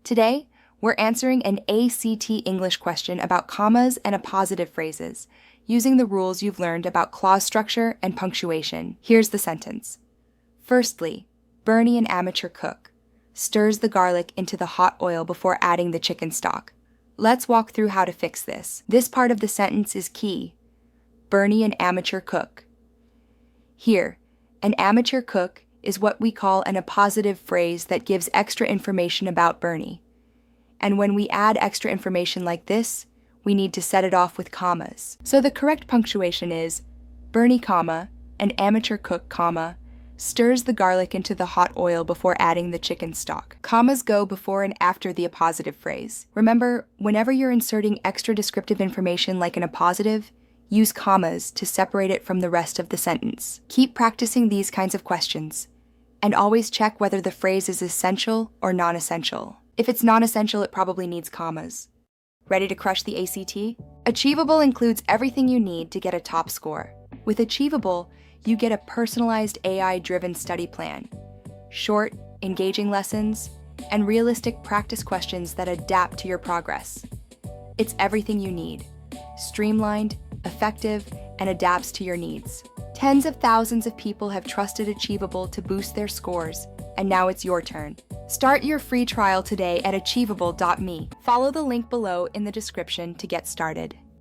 Today, we're answering an ACT English question about commas and appositive phrases, using the rules you've learned about clause structure and punctuation. Here's the sentence. Firstly, Bernie, an amateur cook, stirs the garlic into the hot oil before adding the chicken stock. Let's walk through how to fix this. This part of the sentence is key. Bernie, an amateur cook. Here, an amateur cook is what we call an appositive phrase that gives extra information about Bernie. And when we add extra information like this, we need to set it off with commas. So the correct punctuation is Bernie, comma, an amateur cook, comma, stirs the garlic into the hot oil before adding the chicken stock. Commas go before and after the appositive phrase. Remember, whenever you're inserting extra descriptive information like an appositive, use commas to separate it from the rest of the sentence. Keep practicing these kinds of questions, and always check whether the phrase is essential or non-essential. If it's non-essential, it probably needs commas. Ready to crush the ACT? Achievable includes everything you need to get a top score. With Achievable, you get a personalized AI-driven study plan, short, engaging lessons, and realistic practice questions that adapt to your progress. It's everything you need, streamlined, effective, and adapts to your needs. Tens of thousands of people have trusted Achievable to boost their scores, and now it's your turn. Start your free trial today at achievable.me. Follow the link below in the description to get started.